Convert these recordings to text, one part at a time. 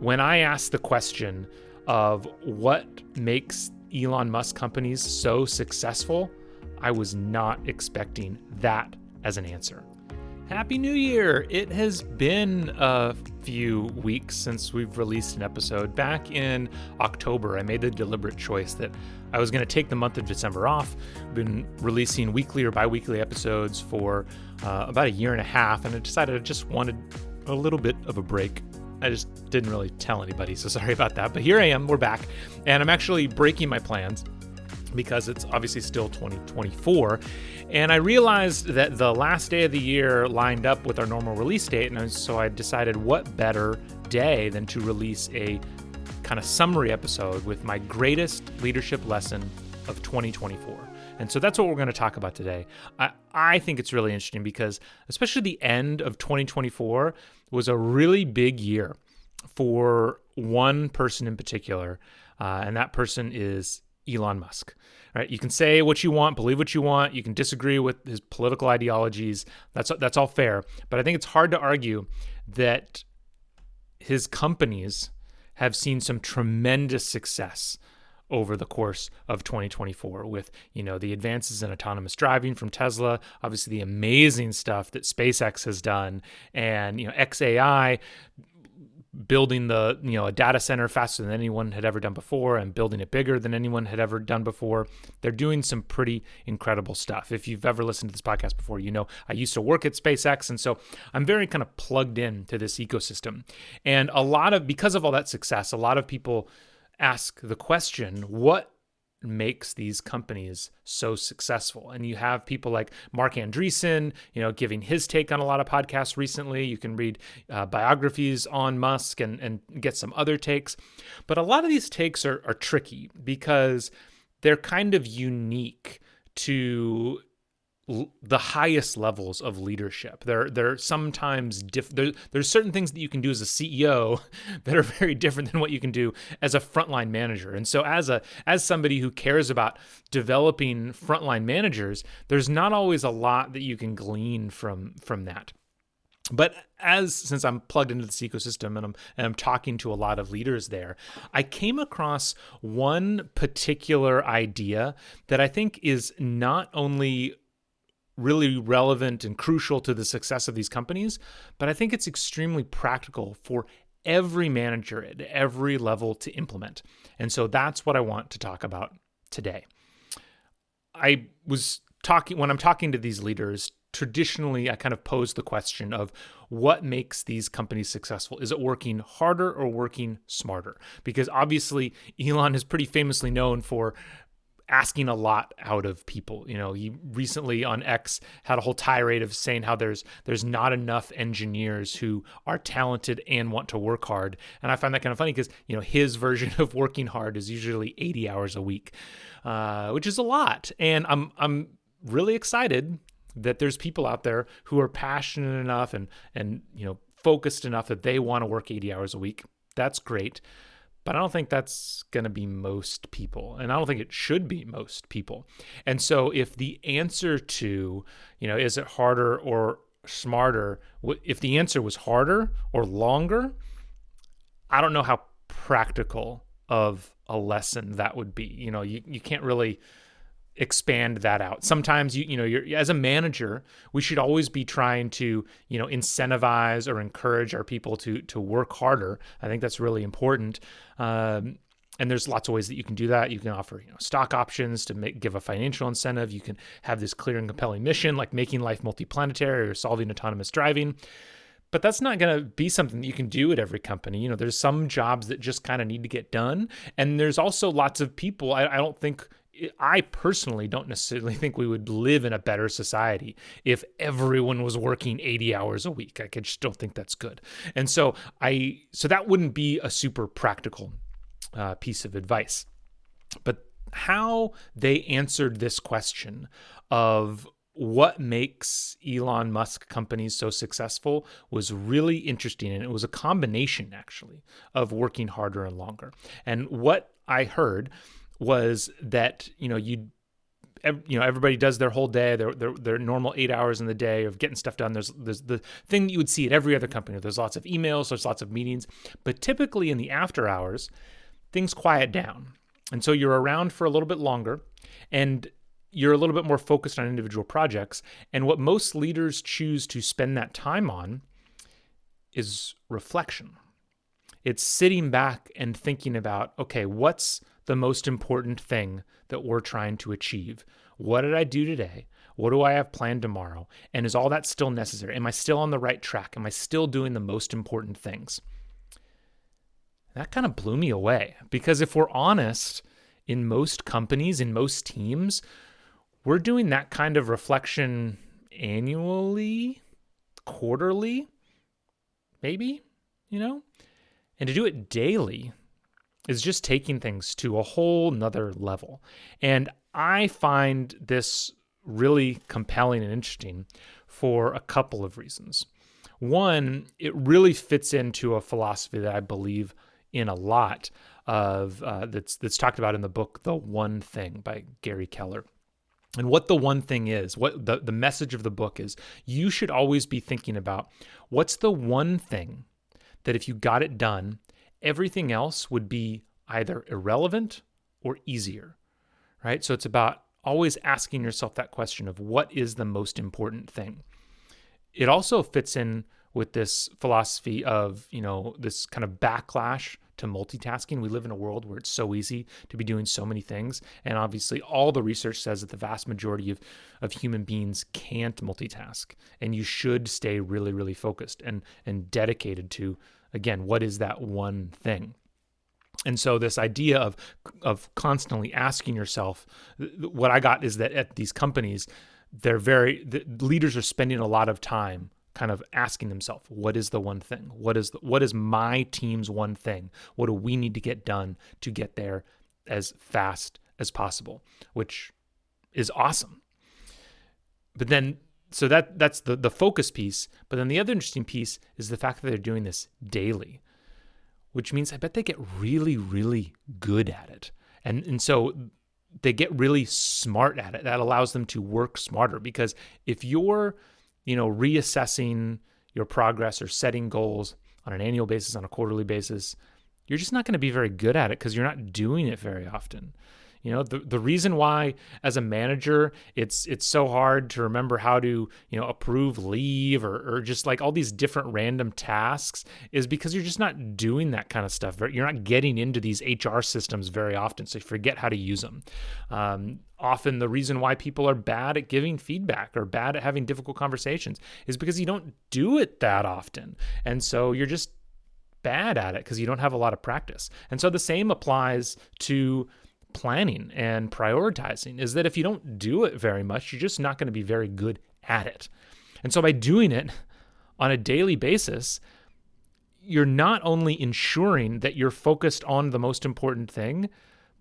when I asked the question of what makes Elon Musk companies so successful, I was not expecting that as an answer. Happy New Year! It has been a few weeks since we've released an episode. Back in October, I made the deliberate choice that I was going to take the month of December off. I've been releasing weekly or bi-weekly episodes for about a year and a half, and I decided I just wanted a little bit of a break. I just didn't really tell anybody, so sorry about that. But here I am, we're back, and I'm actually breaking my plans because it's obviously still 2024. And I realized that the last day of the year lined up with our normal release date. And so I decided what better day than to release a kind of summary episode with my greatest leadership lesson of 2024. And so that's what we're going to talk about today. I think it's really interesting because especially the end of 2024 was a really big year for one person in particular. And that person is Elon Musk, right? You can say what you want, believe what you want. You can disagree with his political ideologies. That's all fair. But I think it's hard to argue that his companies have seen some tremendous success over the course of 2024 with, the advances in autonomous driving from Tesla, obviously the amazing stuff that SpaceX has done, and, xAI building a data center faster than anyone had ever done before and building it bigger than anyone had ever done before. They're doing some pretty incredible stuff. If you've ever listened to this podcast before, I used to work at SpaceX. And so I'm very kind of plugged into this ecosystem. And because of all that success, a lot of people ask the question, what makes these companies so successful? And you have people like Mark Andreessen, giving his take on a lot of podcasts recently. You can read biographies on Musk and get some other takes. But a lot of these takes are tricky because they're kind of unique to the highest levels of leadership. They're sometimes there's certain things that you can do as a CEO that are very different than what you can do as a frontline manager. And so as somebody who cares about developing frontline managers, there's not always a lot that you can glean from that. But since I'm plugged into this ecosystem and I'm talking to a lot of leaders there, I came across one particular idea that I think is not only really relevant and crucial to the success of these companies, but I think it's extremely practical for every manager at every level to implement. And so that's what I want to talk about today. When I'm talking to these leaders, traditionally, I kind of pose the question of what makes these companies successful? Is it working harder or working smarter? Because obviously, Elon is pretty famously known for asking a lot out of people. He recently on X had a whole tirade of saying how there's not enough engineers who are talented and want to work hard. And I find that kind of funny because, his version of working hard is usually 80 hours a week, which is a lot. And I'm really excited that there's people out there who are passionate enough and focused enough that they want to work 80 hours a week. That's great. But I don't think that's going to be most people. And I don't think it should be most people. And so if the answer to, is it harder or smarter, if the answer was harder or longer, I don't know how practical of a lesson that would be. You can't really expand that out. Sometimes you're as a manager, we should always be trying to incentivize or encourage our people to work harder. I think that's really important. And there's lots of ways that you can do that. You can offer stock options to give a financial incentive. You can have this clear and compelling mission like making life multiplanetary or solving autonomous driving. But that's not going to be something that you can do at every company. There's some jobs that just kind of need to get done. And there's also lots of people, I personally don't necessarily think we would live in a better society if everyone was working 80 hours a week. I just don't think that's good. And so that wouldn't be a super practical piece of advice. But how they answered this question of what makes Elon Musk companies so successful was really interesting. And it was a combination, actually, of working harder and longer. And what I heard was that, everybody does their whole day, their normal 8 hours in the day of getting stuff done. There's the thing that you would see at every other company. There's lots of emails, there's lots of meetings, but typically in the after hours, things quiet down. And so you're around for a little bit longer, and you're a little bit more focused on individual projects. And what most leaders choose to spend that time on is reflection. It's sitting back and thinking about, okay, what's the most important thing that we're trying to achieve? What did I do today? What do I have planned tomorrow? And is all that still necessary? Am I still on the right track? Am I still doing the most important things? That kind of blew me away, because if we're honest, in most companies, in most teams, we're doing that kind of reflection annually, quarterly, maybe, and to do it daily is just taking things to a whole nother level. And I find this really compelling and interesting for a couple of reasons. One, it really fits into a philosophy that I believe in a lot of that's talked about in the book, The One Thing by Gary Keller. And what the one thing is, what the message of the book is, you should always be thinking about what's the one thing that if you got it done, everything else would be either irrelevant or easier, right? So it's about always asking yourself that question of what is the most important thing. It also fits in with this philosophy of, this kind of backlash to multitasking. We live in a world where it's so easy to be doing so many things. And obviously all the research says that the vast majority of human beings can't multitask. And you should stay really, really focused and dedicated to, again, what is that one thing? And so this idea of constantly asking yourself, what I got is that at these companies, the leaders are spending a lot of time kind of asking themselves, what is the one thing? What is my team's one thing? What do we need to get done to get there as fast as possible? Which is awesome. But then, so that's the focus piece. But then the other interesting piece is the fact that they're doing this daily, which means I bet they get really, really good at it. And so they get really smart at it. That allows them to work smarter, because if you're reassessing your progress or setting goals on an annual basis, on a quarterly basis, you're just not going to be very good at it because you're not doing it very often. The reason why as a manager, it's so hard to remember how to, approve leave or just like all these different random tasks is because you're just not doing that kind of stuff. You're not getting into these HR systems very often, so you forget how to use them. Often the reason why people are bad at giving feedback or bad at having difficult conversations is because you don't do it that often. And so you're just bad at it because you don't have a lot of practice. And so the same applies to planning and prioritizing, is that if you don't do it very much, you're just not going to be very good at it. And so by doing it on a daily basis, you're not only ensuring that you're focused on the most important thing,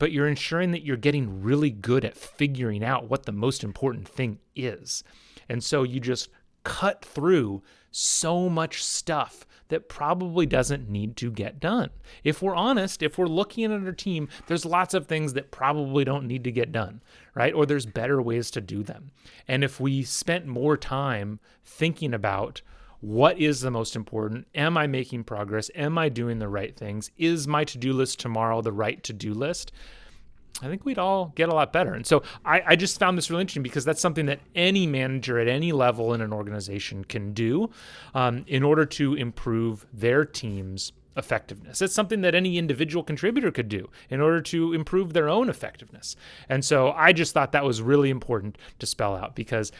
but you're ensuring that you're getting really good at figuring out what the most important thing is. And so you just cut through so much stuff that probably doesn't need to get done. If we're honest, if we're looking at our team, there's lots of things that probably don't need to get done, right? Or there's better ways to do them. And if we spent more time thinking about what is the most important, am I making progress? Am I doing the right things? Is my to-do list tomorrow the right to-do list? I think we'd all get a lot better. And so I just found this really interesting because that's something that any manager at any level in an organization can do in order to improve their team's effectiveness. It's something that any individual contributor could do in order to improve their own effectiveness. And so I just thought that was really important to spell out, because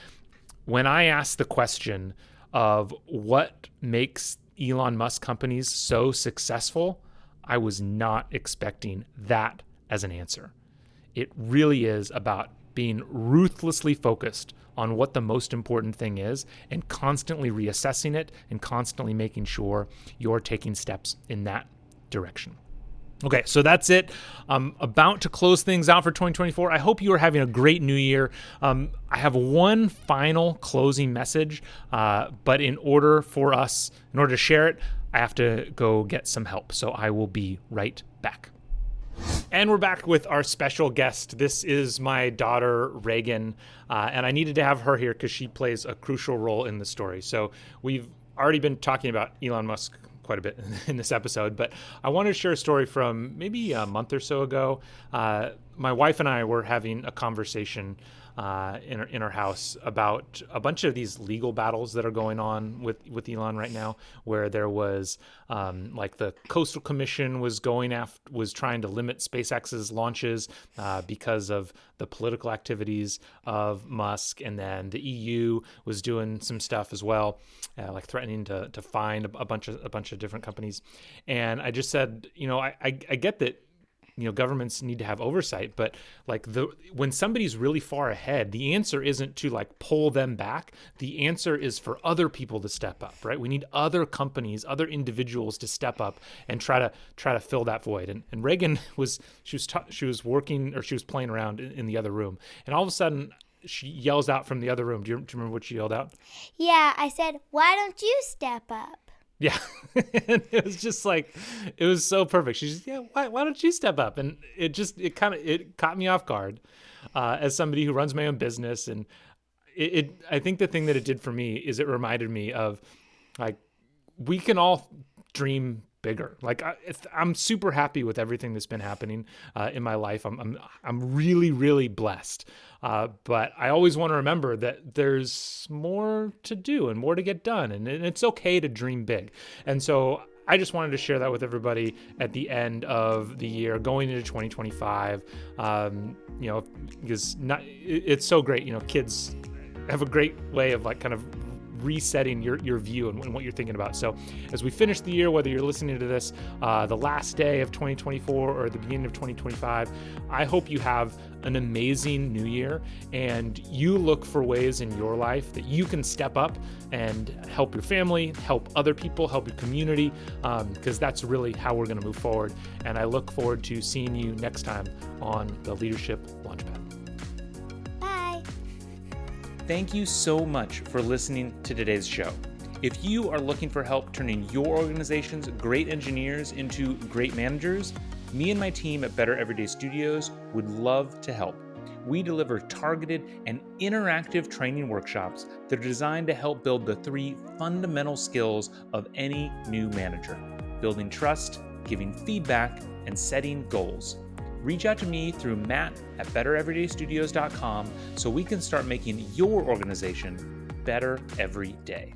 when I asked the question of what makes Elon Musk companies so successful, I was not expecting that as an answer. It really is about being ruthlessly focused on what the most important thing is and constantly reassessing it and constantly making sure you're taking steps in that direction. Okay, so that's it. I'm about to close things out for 2024. I hope you are having a great new year. I have one final closing message, but in order to share it, I have to go get some help. So I will be right back. And we're back with our special guest. This is my daughter, Reagan, and I needed to have her here because she plays a crucial role in the story. So we've already been talking about Elon Musk quite a bit in this episode, but I wanted to share a story from maybe a month or so ago. My wife and I were having a conversation in our house about a bunch of these legal battles that are going on with Elon right now, where there was like the Coastal Commission was trying to limit SpaceX's launches because of the political activities of Musk, and then the EU was doing some stuff as well, like threatening to fine a bunch of different companies. And I just said, I get that governments need to have oversight, but like when somebody's really far ahead, the answer isn't to like pull them back. The answer is for other people to step up, right? We need other companies, other individuals to step up and try to fill that void. And Reagan she was working, or she was playing around in the other room, and all of a sudden she yells out from the other room. Do you remember what she yelled out? Yeah, I said, "Why don't you step up?" Yeah. And it was just like, it was so perfect. She's just, why don't you step up? And it caught me off guard as somebody who runs my own business. And I think the thing that it did for me is it reminded me of like, we can all dream bigger. Like I'm super happy with everything that's been happening in my life. I'm really, really blessed. But I always want to remember that there's more to do and more to get done, and it's okay to dream big. And so I just wanted to share that with everybody at the end of the year, going into 2025. Because it's so great. Kids have a great way of like kind of resetting your view and what you're thinking about. So as we finish the year, whether you're listening to this the last day of 2024 or the beginning of 2025, I hope you have an amazing new year, and you look for ways in your life that you can step up and help your family, help other people, help your community, because that's really how we're going to move forward. And I look forward to seeing you next time on the Leadership Launchpad. Thank you so much for listening to today's show. If you are looking for help turning your organization's great engineers into great managers, me and my team at Better Everyday Studios would love to help. We deliver targeted and interactive training workshops that are designed to help build the 3 fundamental skills of any new manager: building trust, giving feedback, and setting goals. Reach out to me through matt@bettereverydaystudios.com so we can start making your organization better every day.